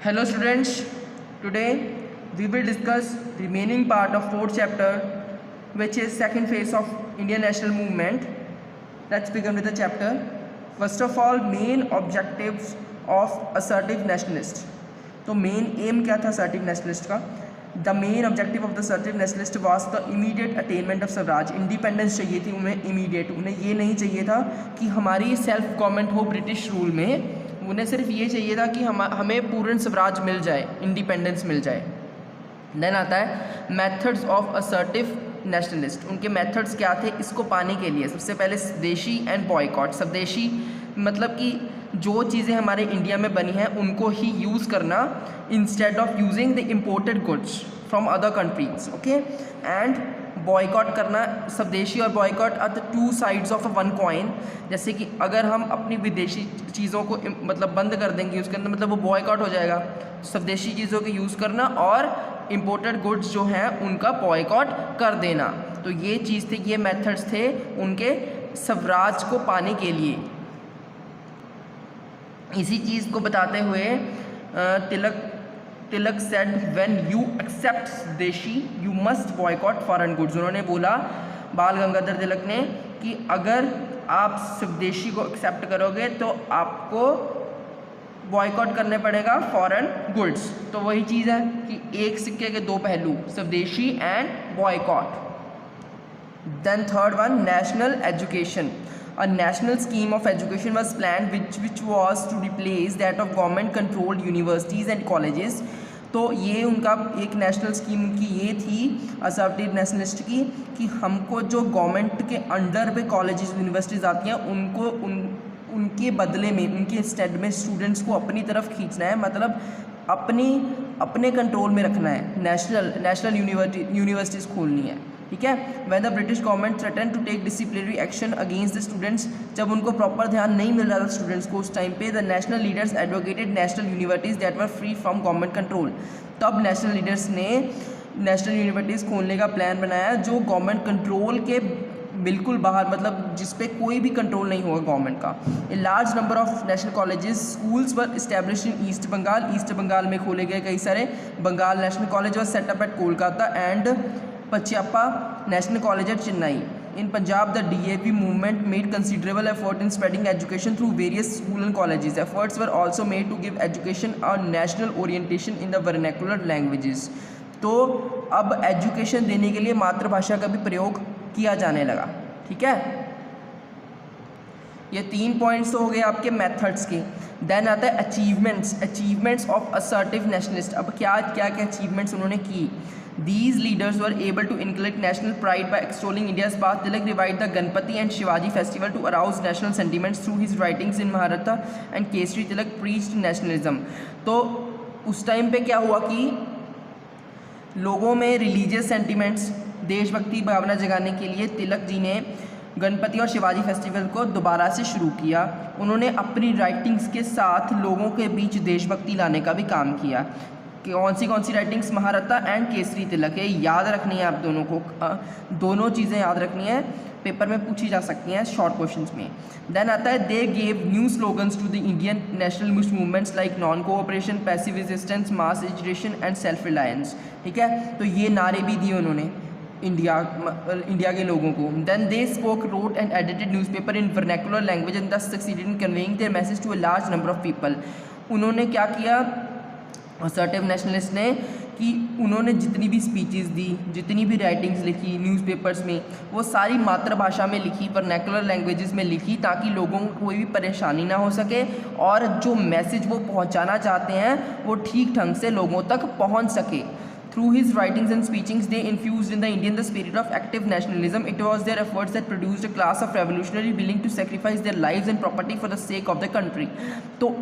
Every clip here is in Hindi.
Hello students, today we will discuss remaining part of fourth chapter, which is second phase of Indian national movement. Let's begin with the chapter. First of all, main objectives of assertive nationalist. तो मेन एम क्या था assertive nationalist का? The main objective of the assertive nationalist was the immediate attainment of Swaraj. Independence चाहिए थी उन्हें immediate. उन्हें ये नहीं चाहिए था कि हमारी सेल्फ गवर्नमेंट हो ब्रिटिश रूल में. उन्हें सिर्फ ये चाहिए था कि हमें पूर्ण स्वराज मिल जाए, इंडिपेंडेंस मिल जाए. देन आता है मेथड्स ऑफ असर्टिव नेशनलिस्ट. उनके मेथड्स क्या थे इसको पाने के लिए? सबसे पहले स्वदेशी एंड बॉयकॉट. स्वदेशी मतलब कि जो चीज़ें हमारे इंडिया में बनी हैं उनको ही यूज़ करना instead of using the imported goods from other countries. Okay. And boycott करना. स्वदेशी और boycott are the two sides of a one coin. जैसे कि अगर हम अपनी विदेशी चीज़ों को मतलब बंद कर देंगे यूज़ करना, मतलब वो बॉयकॉट हो जाएगा. स्वदेशी चीज़ों के यूज़ करना और इम्पोर्टेड गुड्स जो हैं उनका बॉयकॉट कर देना. तो ये चीज़ थे, ये मेथड्स थे उनके स्वराज को पाने के लिए. इसी चीज़ को बताते हुए तिलक सेड व्हेन यू एक्सेप्ट स्वदेशी you must boycott foreign goods. उन्होंने बोला, बाल गंगाधर तिलक ने, कि अगर आप स्वदेशी को एक्सेप्ट करोगे तो आपको बॉयकॉट करने पड़ेगा फॉरेन गुड्स. तो वही चीज़ है कि एक सिक्के के दो पहलू, Swadeshi and boycott. Then third one, national education. A national scheme of education was planned which was to replace that of government controlled universities and colleges. तो ये उनका एक नेशनल स्कीम उनकी ये थी असर्टिव नेशनलिस्ट की कि हमको जो गवर्नमेंट के अंडर पे कॉलेजेस यूनिवर्सिटीज़ आती हैं उनको उनके बदले में उनके स्टेड में स्टूडेंट्स को अपनी तरफ खींचना है, मतलब अपने कंट्रोल में रखना है. नेशनल यूनिवर्सिटीज़ खोलनी है. ठीक है. When the British government threaten to take disciplinary action against the students. जब उनको प्रॉपर ध्यान नहीं मिल रहा था स्टूडेंट्स को उस टाइम पे, the national leaders advocated national universities that were free from government control. तब नेशनल लीडर्स ने नेशनल यूनिवर्सिटीज़ खोलने का प्लान बनाया जो गवर्नमेंट कंट्रोल के बिल्कुल बाहर, मतलब जिस पे कोई भी कंट्रोल नहीं होगा गवर्नमेंट का. A large number of national colleges schools were establish in East Bengal. East Bengal में खोले गए कई सारे. Bengal national college was set up at Kolkata and Pachaiyappa national college at Chennai. In Punjab, the DAP movement made considerable effort in spreading education through various schools and colleges. Efforts were also made to give education a national orientation in the vernacular languages. तो अब एजुकेशन देने के लिए मातृभाषा का भी प्रयोग किया जाने लगा. ठीक है. ये 3 पॉइंट्स तो हो गए आपके मेथड्स के. देन आता है अचीवमेंट्स ऑफ असर्टिव नेशनलिस्ट. अब क्या क्या अचीवमेंट्स उन्होंने की? These leaders were able to inculcate national pride by extolling India's past. Tilak revived the Ganpati and Shivaji festival to arouse national sentiments through his writings in Mahabharata and Kesari. Tilak preached nationalism. तो उस टाइम पे क्या हुआ कि लोगों में रिलीजियस सेंटिमेंट्स, देशभक्ति भावना जगाने के लिए तिलक जी ने गणपति और शिवाजी फेस्टिवल को दोबारा से शुरू किया. उन्होंने अपनी राइटिंग्स के साथ लोगों के बीच देशभक्ति लाने का भी काम किया. कौन सी राइटिंग्स? महारथा एंड केसरी तिलक है. याद रखनी है आप दोनों को, दोनों चीज़ें याद रखनी है, पेपर में पूछी जा सकती हैं शॉर्ट क्वेश्चंस में. देन आता है they gave new slogans to the Indian national movements like non cooperation, passive resistance, mass education and self reliance. ठीक है. तो ये नारे भी दिए उन्होंने इंडिया के लोगों को. Then they spoke, wrote and edited newspaper in vernacular language and thus succeeded in conveying their message to a large number of people. उन्होंने क्या किया असर्टिव नेशनलिस्ट ने कि उन्होंने जितनी भी स्पीचेस दी, जितनी भी राइटिंग्स लिखी न्यूज़पेपर्स में, वो सारी मातृभाषा में लिखी, वर्नाकुलर लैंग्वेजेस में लिखी, ताकि लोगों को कोई भी परेशानी ना हो सके और जो मैसेज वो पहुंचाना चाहते हैं वो ठीक ढंग से लोगों तक पहुंच सके. Through his writings and speechings, they infused in the Indian the spirit of active nationalism. It was their efforts that produced a class of revolutionary willing to sacrifice their lives and property for the sake of the country. तो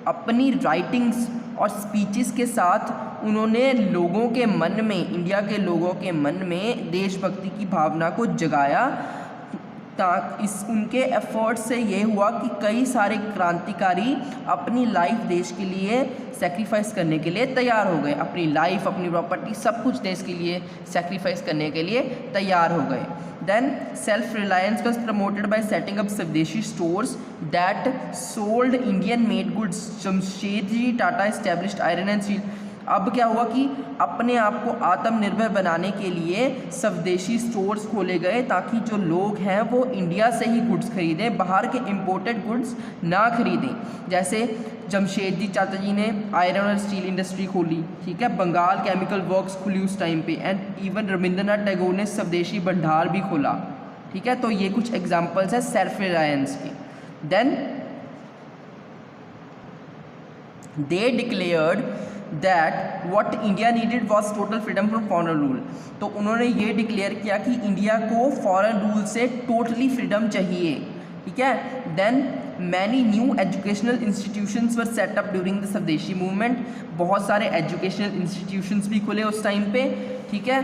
अपनी राइटिंग्स और स्पीचेस के साथ उन्होंने लोगों के मन में, इंडिया के लोगों के मन में देशभक्ति की भावना को जगाया. उनके एफर्ट से ये हुआ कि कई सारे क्रांतिकारी अपनी लाइफ देश के लिए सेक्रीफाइस करने के लिए तैयार हो गए. अपनी लाइफ, अपनी प्रॉपर्टी, सब कुछ देश के लिए सेक्रीफाइस करने के लिए तैयार हो गए. Then self reliance was promoted by setting up swadeshi stores that sold Indian made goods. Jamshedji Tata established iron and steel. अब क्या हुआ कि अपने आप को आत्मनिर्भर बनाने के लिए स्वदेशी स्टोर्स खोले गए ताकि जो लोग हैं वो इंडिया से ही गुड्स खरीदें, बाहर के इंपोर्टेड गुड्स ना खरीदें. जैसे जमशेदजी चाचा जी ने आयरन और स्टील इंडस्ट्री खोली, ठीक है, बंगाल केमिकल वर्क्स खुली उस टाइम पे, एंड इवन रविंद्रनाथ टैगोर ने स्वदेशी भंडार भी खोला. ठीक है, तो ये कुछ एग्जाम्पल्स हैं सेल्फ रिलायंस के. Then they declared that what India needed was total freedom from foreign rule. तो उन्होंने ये डिक्लेयर किया कि इंडिया को फॉरेन रूल से टोटली फ्रीडम चाहिए. ठीक है. Then many new educational institutions were set up during the Swadeshi movement. बहुत सारे एजुकेशनल इंस्टीट्यूशंस भी खुले उस टाइम पे. ठीक है,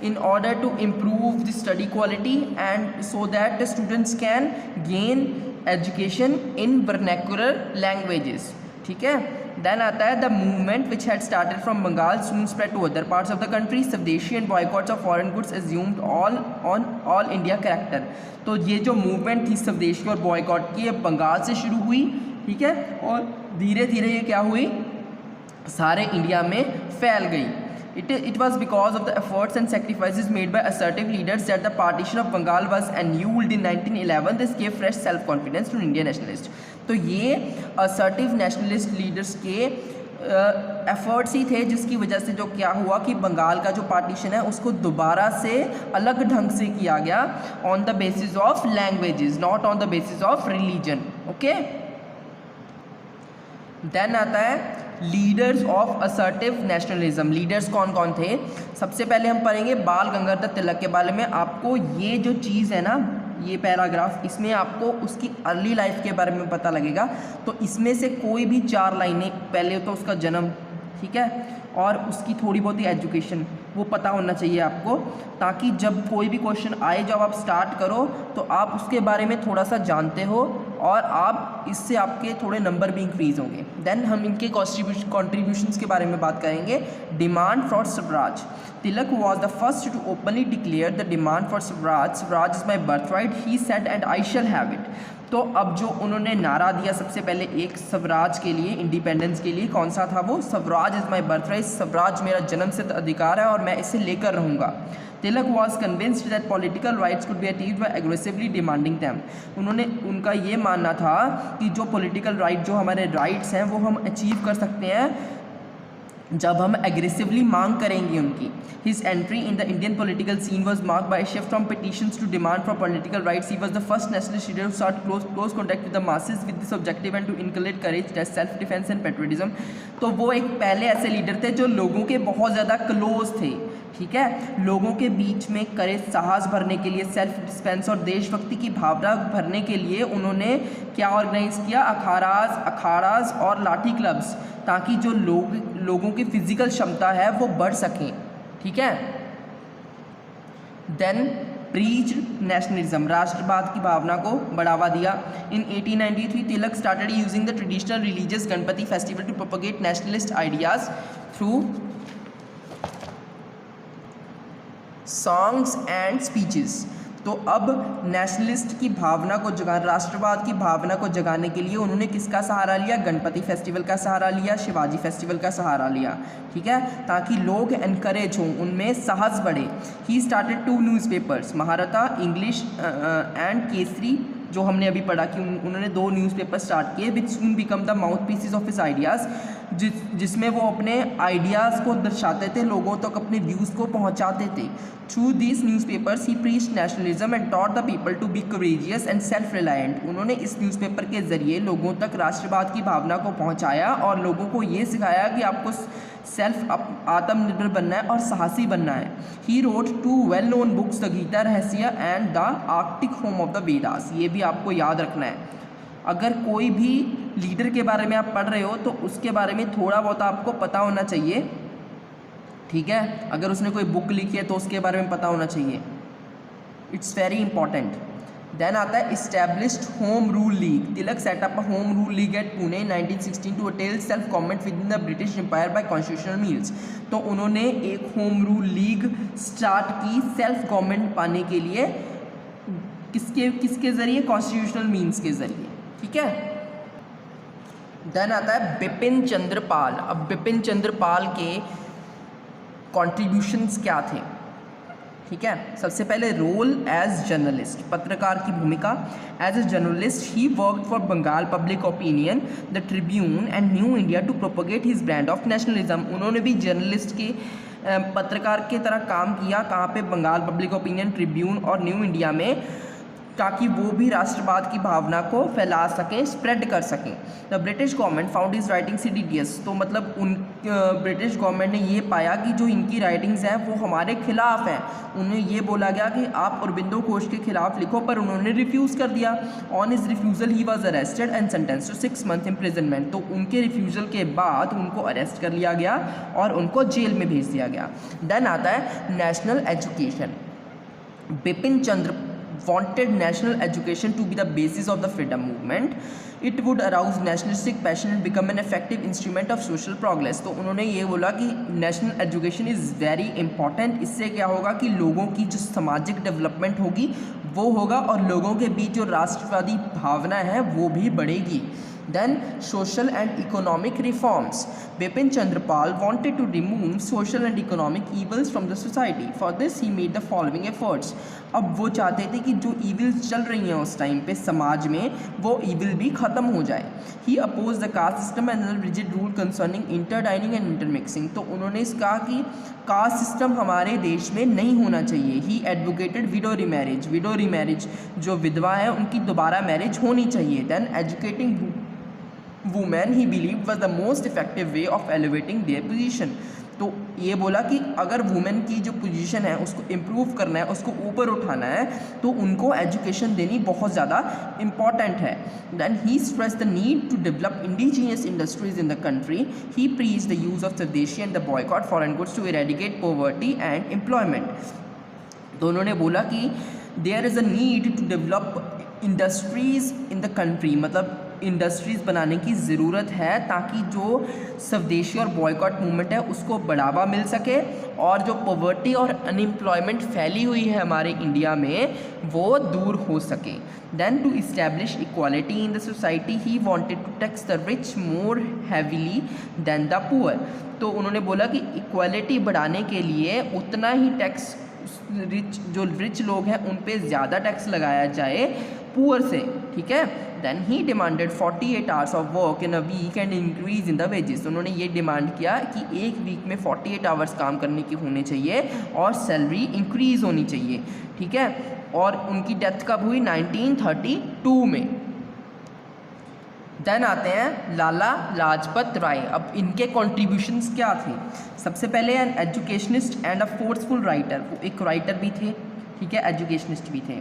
in order to improve the study quality and so that the students can gain education in vernacular languages. ठीक है. Then आता है the movement which had started from Bengal soon spread to other parts of the country. स्वदेशी and boycotts of foreign goods assumed all India character. तो ये जो मूवमेंट थी स्वदेशी और बॉयकॉट की, ये बंगाल से शुरू हुई. ठीक है, और धीरे धीरे ये क्या हुई, सारे इंडिया में फैल गई. It was because of the efforts and sacrifices made by assertive leaders that the partition of Bengal was annulled in 1911. This gave fresh self-confidence to Indian nationalists. तो ये assertive nationalist leaders के एफर्ट्स ही थे जिसकी वजह से जो क्या हुआ कि बंगाल का जो पार्टीशन है उसको दोबारा से अलग ढंग से किया गया on the basis of languages, not on the basis of religion. Okay. Then आता है leaders of assertive nationalism. Leaders कौन कौन थे? सबसे पहले हम पढ़ेंगे बाल गंगाधर तिलक के बारे में. आपको ये जो चीज़ है ना, ये पैराग्राफ, इसमें आपको उसकी अर्ली लाइफ के बारे में पता लगेगा. तो इसमें से कोई भी 4 लाइनें, पहले तो उसका जन्म, ठीक है, और उसकी थोड़ी बहुत ही एजुकेशन, वो पता होना चाहिए आपको, ताकि जब कोई भी क्वेश्चन आए, जब आप स्टार्ट करो तो आप उसके बारे में थोड़ा सा जानते हो और आप इससे आपके थोड़े नंबर भी इंक्रीज़ होंगे. देन हम इनके कॉन्ट्रीब्यूशंस के बारे में बात करेंगे. Demand for swaraj. Tilak was the first to openly declare the demand for swaraj. Swaraj is my birth right, he said, and I shall have it. तो अब जो उन्होंने नारा दिया सबसे पहले एक स्वराज के लिए, इंडिपेंडेंस के लिए, कौन सा था वो? Swaraj is my birth right, swaraj मेरा जन्मसिद्ध अधिकार है और मैं इसे लेकर रहूँगा. Tilak was convinced that political rights could be achieved by aggressively demanding them. उनका ये मानना था कि जो पॉलिटिकल राइट, जो हमारे राइट्स हैं, वो हम अचीव कर सकते हैं जब हम एग्रेसिवली मांग करेंगे उनकी. His entry in the Indian political scene was marked by a shift from petitions to demand for political rights. He was the first nationalist leader who sought close contact with the masses with this objective and to inculcate courage, self-defense and patriotism. तो वो एक पहले ऐसे लीडर थे जो लोगों के बहुत ज़्यादा क्लोज थे. ठीक है, लोगों के बीच में करेज, साहस भरने के लिए, सेल्फ डिफेंस और देशभक्ति की भावना भरने के लिए उन्होंने क्या ऑर्गेनाइज़ किया? अखाड़ाज और लाठी क्लब्स, ताकि जो लोगों की फिजिकल क्षमता है वो बढ़ सकें. ठीक है. देन प्रीच नेशनलिज्म, राष्ट्रवाद की भावना को बढ़ावा दिया. In 1893 Tilak started using the traditional religious Ganpati festival to propagate nationalist ideas through songs and speeches. तो अब नेशनलिस्ट की भावना को राष्ट्रवाद की भावना को जगाने के लिए उन्होंने किसका सहारा लिया? गणपति फेस्टिवल का सहारा लिया, शिवाजी फेस्टिवल का सहारा लिया. ठीक है, ताकि लोग एनकरेज हों, उनमें साहस बढ़े. He started 2 newspapers, Mahratta English and Kesari, जो हमने अभी पढ़ा कि उन्होंने 2 न्यूज़पेपर स्टार्ट किए, which soon become the mouth pieces of his ideas, जिसमें वो अपने आइडियाज़ को दर्शाते थे, लोगों तक अपने व्यूज़ को पहुंचाते थे. Through these newspapers he preached nationalism and taught the people to be courageous and self reliant. उन्होंने इस न्यूज़पेपर के ज़रिए लोगों तक राष्ट्रवाद की भावना को पहुंचाया और लोगों को ये सिखाया कि आपको सेल्फ आत्मनिर्भर बनना है और साहसी बनना है. He wrote 2 well known books, the Gita Rahasya and the Arctic home of the Vedas. ये भी आपको याद रखना है. अगर कोई भी लीडर के बारे में आप पढ़ रहे हो तो उसके बारे में थोड़ा बहुत आपको पता होना चाहिए. ठीक है, अगर उसने कोई बुक लिखी है तो उसके बारे में पता होना चाहिए. It's very important. देन आता है established home rule league. Tilak set up a home rule league at Pune in 1916 to attain self government within the British empire by constitutional means. तो उन्होंने एक होम रूल लीग स्टार्ट की सेल्फ गवर्नमेंट पाने के लिए किसके ज़रिए? कॉन्स्टिट्यूशनल मीन्स के ज़रिए, ठीक है। देन आता है बिपिन चंद्र पाल। अब बिपिन चंद्र पाल के कॉन्ट्रीब्यूशंस क्या थे, ठीक है। सबसे पहले रोल एज जर्नलिस्ट, पत्रकार की भूमिका। As a journalist he worked for Bengal Public Opinion, the Tribune and New India to propagate his brand of nationalism. उन्होंने भी जर्नलिस्ट के पत्रकार की तरह काम किया, कहाँ पे? बंगाल पब्लिक ओपिनियन, ट्रिब्यून और न्यू इंडिया में, ताकि वो भी राष्ट्रवाद की भावना को फैला सकें, स्प्रेड कर सकें। The British government found is writing CDDS, तो मतलब उन ब्रिटिश गवर्नमेंट ने ये पाया कि जो इनकी राइटिंग्स हैं वो हमारे खिलाफ हैं। उन्हें ये बोला गया कि आप अरबिंदो घोष के खिलाफ लिखो, पर उन्होंने रिफ्यूज़ कर दिया। On his refusal he was arrested and sentenced to 6 month imprisonment. तो उनके रिफ्यूज़ल के बाद उनको अरेस्ट कर लिया गया और उनको जेल में भेज दिया गया। देन आता है national education. Bipin Chandra wanted national education to be the basis of the freedom movement. It would arouse nationalistic passion and become an effective instrument of social progress. तो उन्होंने ये बोला कि national education is very important. इससे क्या होगा कि लोगों की जो सामाजिक डेवलपमेंट होगी वो होगा और लोगों के बीच जो राष्ट्रवादी भावना है वो भी बढ़ेगी। Then social and economic reforms. Bipin Chandra Pal wanted to remove social and economic evils from the society. For this he made the following efforts. अब वो चाहते थे कि जो evils चल रही हैं उस टाइम पे समाज में, वो evil भी ख़त्म हो जाए। He opposed the caste system and the rigid rule concerning interdining and intermixing. तो उन्होंने इस कहा कि कास्ट सिस्टम हमारे देश में नहीं होना चाहिए। He advocated widow remarriage. Window remarriage, जो विधवा है उनकी दोबारा मैरिज होनी चाहिए। Then educating women he believe was the most effective way of elevating their position. तो ये बोला कि अगर वुमेन की जो पोजीशन है उसको इम्प्रूव करना है, उसको ऊपर उठाना है, तो उनको एजुकेशन देनी बहुत ज़्यादा इम्पॉर्टेंट है। Then he stress the need to develop indigenous industries in the country. He praise the use of swadeshi and the boycott foreign goods to eradicate poverty and employment. तो उन्होंने बोला कि there is a need to develop industries in the country, मतलब इंडस्ट्रीज़ बनाने की ज़रूरत है ताकि जो स्वदेशी और बॉयकॉट मूवमेंट है उसको बढ़ावा मिल सके और जो पॉवर्टी और अनएम्प्लॉयमेंट फैली हुई है हमारे इंडिया में वो दूर हो सके। Then to establish equality in the society he wanted to tax the rich more heavily than the poor. तो उन्होंने बोला कि इक्वालिटी बढ़ाने के लिए उतना ही टैक्स जो रिच लोग हैं उन पे ज़्यादा टैक्स लगाया जाए पुअर से, ठीक है। Then he demanded 48 hours of work in a week and increase in the wages. उन्होंने ये डिमांड किया कि एक वीक में 48 hours काम करने की होने चाहिए और सैलरी इंक्रीज़ होनी चाहिए, ठीक है। और उनकी डेथ कब हुई? 1932 में। देन आते हैं लाला लाजपत राय। अब इनके कॉन्ट्रीब्यूशंस क्या थे? सबसे पहले an educationist and a forceful writer, वो एक राइटर भी थे, ठीक है, एजुकेशनिस्ट भी थे।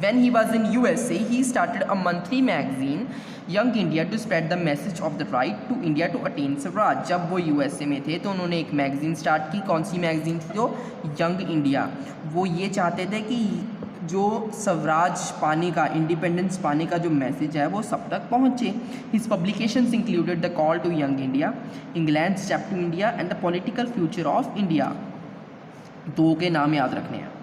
When he was in USA he started a monthly magazine Young India to spread the message of the right to India to attain swaraj. जब वो USA में थे तो उन्होंने एक मैगजीन स्टार्ट की। कौन सी मैगजीन थी? जो यंग इंडिया। वो ये चाहते थे कि जो स्वराज पाने का, इंडिपेंडेंस पाने का जो मैसेज है वो सब तक पहुँचे। His publications included the call to Young India, England step to India and the political future of India. दो के नाम याद रखने हैं।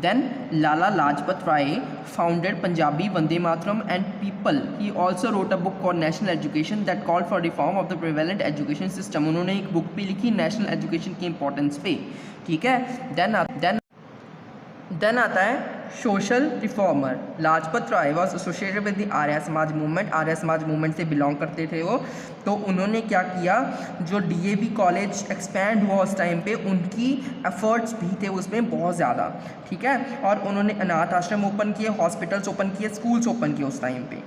Then Lala Lajpat Rai founded Punjabi Vande Mataram and People. He also wrote a book called National Education that called for reform of the prevalent education system. उन्होंने एक बुक भी लिखी नेशनल एजुकेशन की इम्पोर्टेंस पे, ठीक है। देन आता है social reformer. Lajpat Rai was associated with the Arya Samaj movement. Arya Samaj movement से बिलोंग करते थे वो। तो उन्होंने क्या किया, जो DAV कॉलेज एक्सपैंड हुआ उस टाइम पे, उनकी एफर्ट्स भी थे उसमें बहुत ज़्यादा, ठीक है। और उन्होंने अनाथ आश्रम ओपन किए, हॉस्पिटल्स ओपन किए, स्कूल्स ओपन किए उस टाइम पे।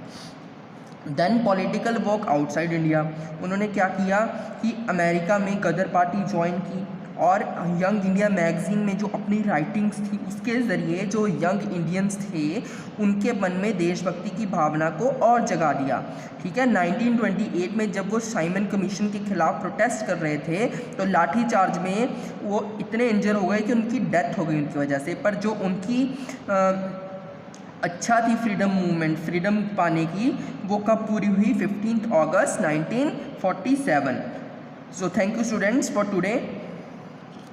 Then political work outside India. उन्होंने क्या किया कि अमेरिका में गदर पार्टी ज्वाइन की और यंग इंडिया मैगज़ीन में जो अपनी राइटिंग्स थी उसके ज़रिए जो यंग इंडियंस थे उनके मन में देशभक्ति की भावना को और जगा दिया, ठीक है। 1928 में जब वो साइमन कमीशन के खिलाफ प्रोटेस्ट कर रहे थे तो लाठी चार्ज में वो इतने इंजर हो गए कि उनकी डेथ हो गई उनकी वजह से। पर जो उनकी अच्छा थी फ्रीडम मूवमेंट, फ्रीडम पाने की, वो कब पूरी हुई? 15 अगस्त 1947। So thank you students for today.